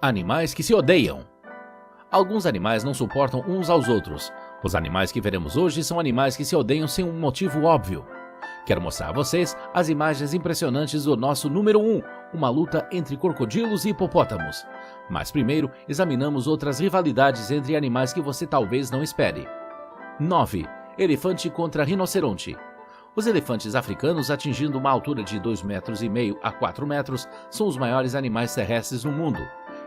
Animais que se odeiam. Alguns animais não suportam uns aos outros. Os animais que veremos hoje são animais que se odeiam sem um motivo óbvio. Quero mostrar a vocês as imagens impressionantes do nosso número 1, uma luta entre crocodilos e hipopótamos. Mas primeiro, examinamos outras rivalidades entre animais que você talvez não espere. 9. Elefante contra rinoceronte. Os elefantes africanos, atingindo uma altura de 2,5 metros a 4 metros, são os maiores animais terrestres no mundo.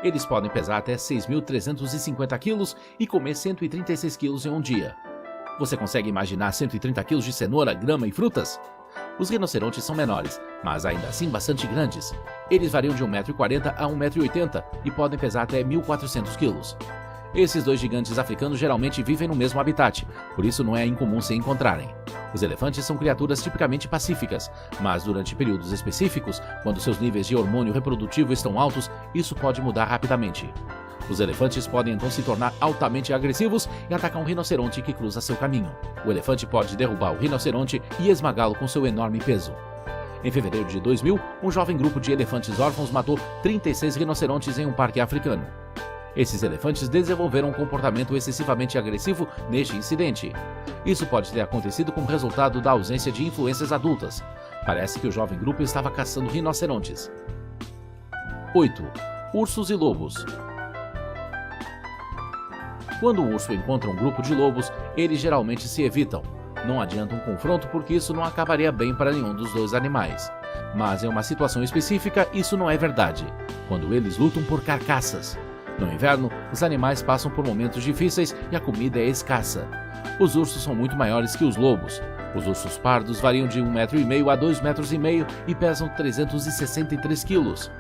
Eles podem pesar até 6.350 quilos e comer 136 quilos em um dia. Você consegue imaginar 130 quilos de cenoura, grama e frutas? Os rinocerontes são menores, mas ainda assim bastante grandes. Eles variam de 1,40 m a 1,80 m e podem pesar até 1.400 quilos. Esses dois gigantes africanos geralmente vivem no mesmo habitat, por isso não é incomum se encontrarem. Os elefantes são criaturas tipicamente pacíficas, mas durante períodos específicos, quando seus níveis de hormônio reprodutivo estão altos, isso pode mudar rapidamente. Os elefantes podem então se tornar altamente agressivos e atacar um rinoceronte que cruza seu caminho. O elefante pode derrubar o rinoceronte e esmagá-lo com seu enorme peso. Em fevereiro de 2000, um jovem grupo de elefantes órfãos matou 36 rinocerontes em um parque africano. Esses elefantes desenvolveram um comportamento excessivamente agressivo neste incidente. Isso pode ter acontecido como resultado da ausência de influências adultas. Parece que o jovem grupo estava caçando rinocerontes. 8. Ursos e lobos. Quando um urso encontra um grupo de lobos, eles geralmente se evitam. Não adianta um confronto porque isso não acabaria bem para nenhum dos dois animais. Mas em uma situação específica, isso não é verdade, quando eles lutam por carcaças. No inverno, os animais passam por momentos difíceis e a comida é escassa. Os ursos são muito maiores que os lobos. Os ursos pardos variam de 1,5 m a 2,5 metros e pesam 363 quilos.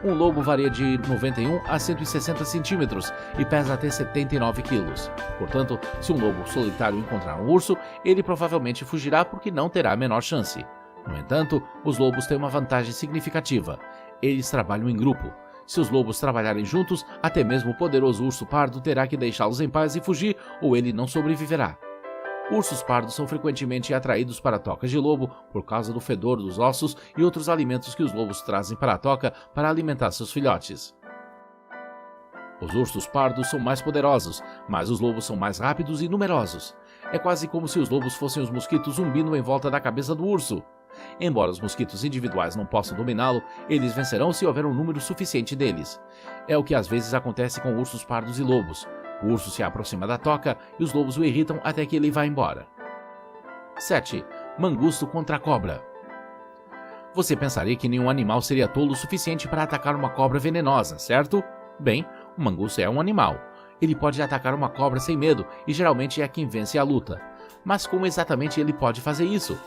Um lobo varia de 91 a 160 centímetros e pesa até 79 quilos. Portanto, se um lobo solitário encontrar um urso, ele provavelmente fugirá porque não terá a menor chance. No entanto, os lobos têm uma vantagem significativa. Eles trabalham em grupo. Se os lobos trabalharem juntos, até mesmo o poderoso urso pardo terá que deixá-los em paz e fugir, ou ele não sobreviverá. Ursos pardos são frequentemente atraídos para tocas de lobo por causa do fedor dos ossos e outros alimentos que os lobos trazem para a toca para alimentar seus filhotes. Os ursos pardos são mais poderosos, mas os lobos são mais rápidos e numerosos. É quase como se os lobos fossem os mosquitos zumbindo em volta da cabeça do urso. Embora os mosquitos individuais não possam dominá-lo, eles vencerão se houver um número suficiente deles. É o que às vezes acontece com ursos pardos e lobos. O urso se aproxima da toca e os lobos o irritam até que ele vá embora. 7. Mangusto contra a cobra. Você pensaria que nenhum animal seria tolo o suficiente para atacar uma cobra venenosa, certo? Bem, o mangusto é um animal. Ele pode atacar uma cobra sem medo e geralmente é quem vence a luta. Mas como exatamente ele pode fazer isso?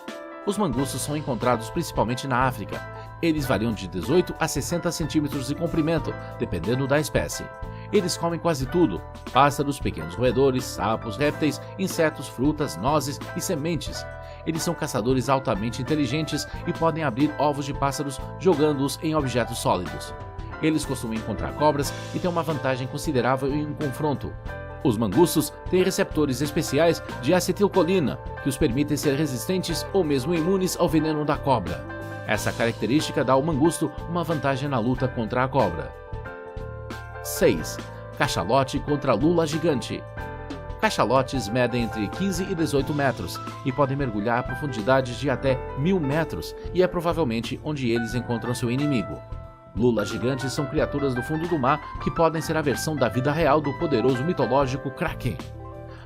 Os mangustos são encontrados principalmente na África. Eles variam de 18 a 60 centímetros de comprimento, dependendo da espécie. Eles comem quase tudo: pássaros, pequenos roedores, sapos, répteis, insetos, frutas, nozes e sementes. Eles são caçadores altamente inteligentes e podem abrir ovos de pássaros jogando-os em objetos sólidos. Eles costumam encontrar cobras e têm uma vantagem considerável em um confronto. Os mangustos têm receptores especiais de acetilcolina, que os permitem ser resistentes ou mesmo imunes ao veneno da cobra. Essa característica dá ao mangusto uma vantagem na luta contra a cobra. 6. Cachalote contra lula gigante. Cachalotes medem entre 15 e 18 metros e podem mergulhar a profundidades de até 1.000 metros, e é provavelmente onde eles encontram seu inimigo. Lulas gigantes são criaturas do fundo do mar que podem ser a versão da vida real do poderoso mitológico Kraken.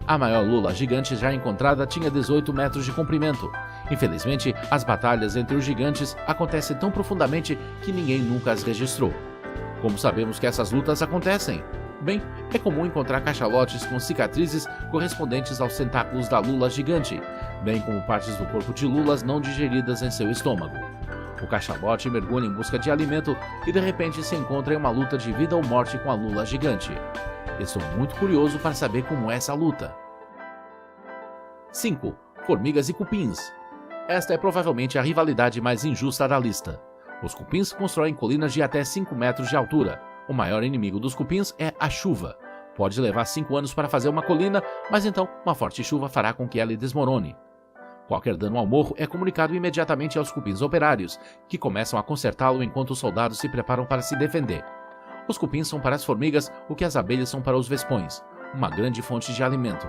A maior lula gigante já encontrada tinha 18 metros de comprimento. Infelizmente, as batalhas entre os gigantes acontecem tão profundamente que ninguém nunca as registrou. Como sabemos que essas lutas acontecem? Bem, é comum encontrar cachalotes com cicatrizes correspondentes aos tentáculos da lula gigante, bem como partes do corpo de lulas não digeridas em seu estômago. O cachalote mergulha em busca de alimento e de repente se encontra em uma luta de vida ou morte com a lula gigante. Estou muito curioso para saber como é essa luta. 5. Formigas e cupins. Esta é provavelmente a rivalidade mais injusta da lista. Os cupins constroem colinas de até 5 metros de altura. O maior inimigo dos cupins é a chuva. Pode levar 5 anos para fazer uma colina, mas então uma forte chuva fará com que ela desmorone. Qualquer dano ao morro é comunicado imediatamente aos cupins operários, que começam a consertá-lo enquanto os soldados se preparam para se defender. Os cupins são para as formigas o que as abelhas são para os vespões, uma grande fonte de alimento.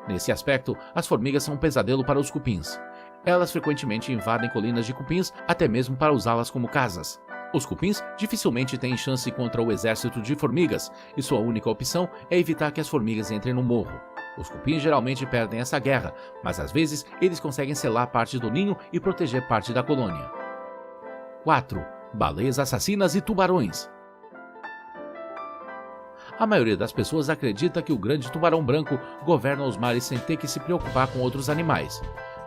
Nesse aspecto, as formigas são um pesadelo para os cupins. Elas frequentemente invadem colinas de cupins até mesmo para usá-las como casas. Os cupins dificilmente têm chance contra o exército de formigas, e sua única opção é evitar que as formigas entrem no morro. Os cupins geralmente perdem essa guerra, mas às vezes eles conseguem selar parte do ninho e proteger parte da colônia. 4. Baleias assassinas e tubarões. A maioria das pessoas acredita que o grande tubarão branco governa os mares sem ter que se preocupar com outros animais.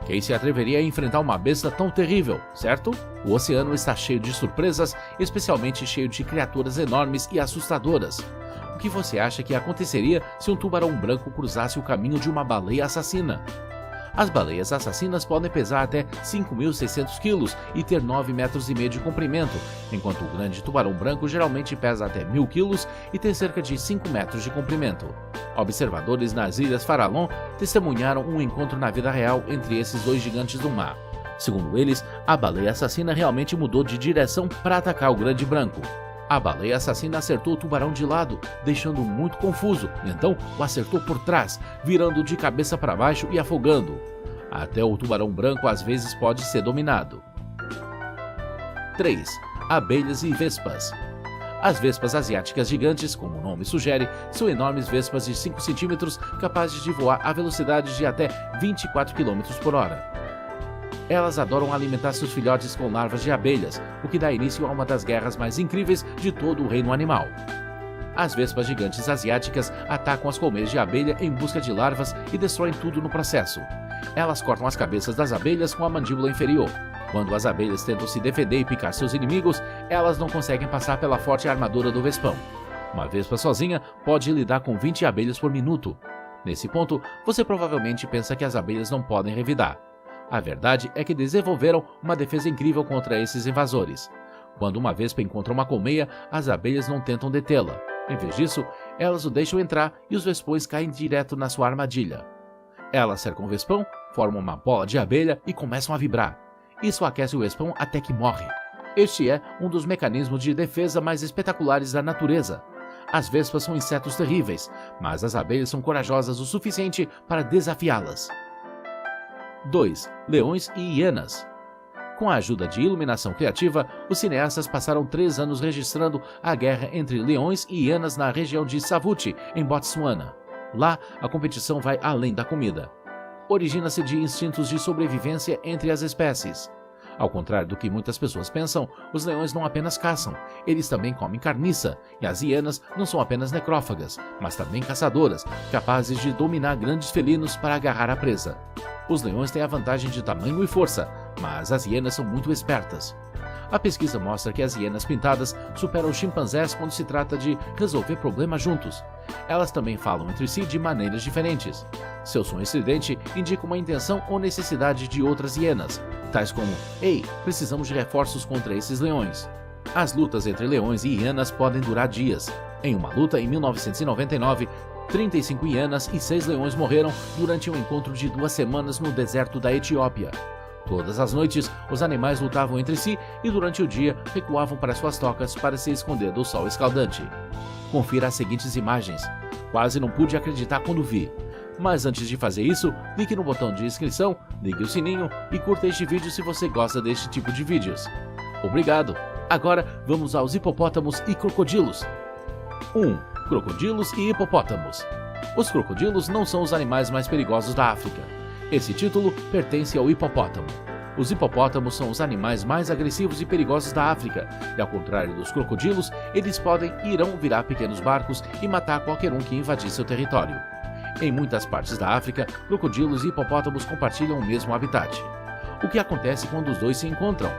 Quem se atreveria a enfrentar uma besta tão terrível, certo? O oceano está cheio de surpresas, especialmente cheio de criaturas enormes e assustadoras. O que você acha que aconteceria se um tubarão branco cruzasse o caminho de uma baleia assassina? As baleias assassinas podem pesar até 5.600 quilos e ter 9,5 metros de comprimento, enquanto o grande tubarão branco geralmente pesa até 1.000 quilos e tem cerca de 5 metros de comprimento. Observadores nas Ilhas Farallon testemunharam um encontro na vida real entre esses dois gigantes do mar. Segundo eles, a baleia assassina realmente mudou de direção para atacar o grande branco. A baleia assassina acertou o tubarão de lado, deixando-o muito confuso, e então o acertou por trás, virando de cabeça para baixo e afogando. Até o tubarão branco às vezes pode ser dominado. 3. Abelhas e vespas. As vespas asiáticas gigantes, como o nome sugere, são enormes vespas de 5 centímetros capazes de voar a velocidades de até 24 km por hora. Elas adoram alimentar seus filhotes com larvas de abelhas, o que dá início a uma das guerras mais incríveis de todo o reino animal. As vespas gigantes asiáticas atacam as colmeias de abelha em busca de larvas e destroem tudo no processo. Elas cortam as cabeças das abelhas com a mandíbula inferior. Quando as abelhas tentam se defender e picar seus inimigos, elas não conseguem passar pela forte armadura do vespão. Uma vespa sozinha pode lidar com 20 abelhas por minuto. Nesse ponto, você provavelmente pensa que as abelhas não podem revidar. A verdade é que desenvolveram uma defesa incrível contra esses invasores. Quando uma vespa encontra uma colmeia, as abelhas não tentam detê-la. Em vez disso, elas o deixam entrar e os vespões caem direto na sua armadilha. Elas cercam o vespão, formam uma bola de abelha e começam a vibrar. Isso aquece o vespão até que morre. Este é um dos mecanismos de defesa mais espetaculares da natureza. As vespas são insetos terríveis, mas as abelhas são corajosas o suficiente para desafiá-las. 2. Leões e hienas. Com a ajuda de iluminação criativa, os cineastas passaram 3 anos registrando a guerra entre leões e hienas na região de Savuti, em Botsuana. Lá, a competição vai além da comida. Origina-se de instintos de sobrevivência entre as espécies. Ao contrário do que muitas pessoas pensam, os leões não apenas caçam, eles também comem carniça, e as hienas não são apenas necrófagas, mas também caçadoras, capazes de dominar grandes felinos para agarrar a presa. Os leões têm a vantagem de tamanho e força, mas as hienas são muito espertas. A pesquisa mostra que as hienas pintadas superam os chimpanzés quando se trata de resolver problemas juntos. Elas também falam entre si de maneiras diferentes. Seu som estridente indica uma intenção ou necessidade de outras hienas, tais como: "Ei, precisamos de reforços contra esses leões." As lutas entre leões e hienas podem durar dias. Em uma luta em 1999, 35 hienas e 6 leões morreram durante um encontro de 2 semanas no deserto da Etiópia. Todas as noites, os animais lutavam entre si e durante o dia recuavam para suas tocas para se esconder do sol escaldante. Confira as seguintes imagens. Quase não pude acreditar quando vi. Mas antes de fazer isso, clique no botão de inscrição, ligue o sininho e curta este vídeo se você gosta deste tipo de vídeos. Obrigado! Agora vamos aos hipopótamos e crocodilos. 1. Crocodilos e hipopótamos. Os crocodilos não são os animais mais perigosos da África. Esse título pertence ao hipopótamo. Os hipopótamos são os animais mais agressivos e perigosos da África, e ao contrário dos crocodilos, eles podem e irão virar pequenos barcos e matar qualquer um que invadir seu território. Em muitas partes da África, crocodilos e hipopótamos compartilham o mesmo habitat. O que acontece quando os dois se encontram?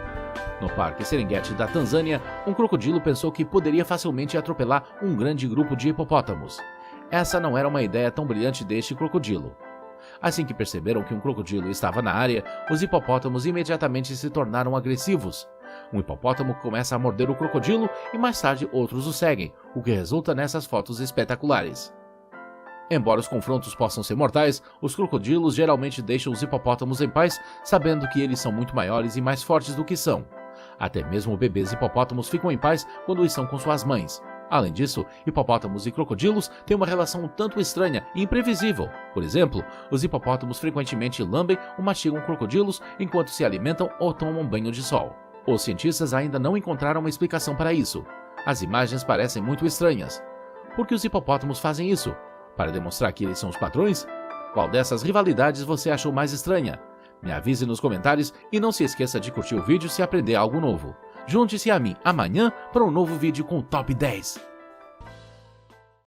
No Parque Serengeti da Tanzânia, um crocodilo pensou que poderia facilmente atropelar um grande grupo de hipopótamos. Essa não era uma ideia tão brilhante deste crocodilo. Assim que perceberam que um crocodilo estava na área, os hipopótamos imediatamente se tornaram agressivos. Um hipopótamo começa a morder o crocodilo e mais tarde outros o seguem, o que resulta nessas fotos espetaculares. Embora os confrontos possam ser mortais, os crocodilos geralmente deixam os hipopótamos em paz, sabendo que eles são muito maiores e mais fortes do que são. Até mesmo bebês hipopótamos ficam em paz quando estão com suas mães. Além disso, hipopótamos e crocodilos têm uma relação um tanto estranha e imprevisível. Por exemplo, os hipopótamos frequentemente lambem ou mastigam crocodilos enquanto se alimentam ou tomam banho de sol. Os cientistas ainda não encontraram uma explicação para isso. As imagens parecem muito estranhas. Por que os hipopótamos fazem isso? Para demonstrar que eles são os patrões? Qual dessas rivalidades você achou mais estranha? Me avise nos comentários e não se esqueça de curtir o vídeo se aprender algo novo. Junte-se a mim amanhã para um novo vídeo com o Top 10.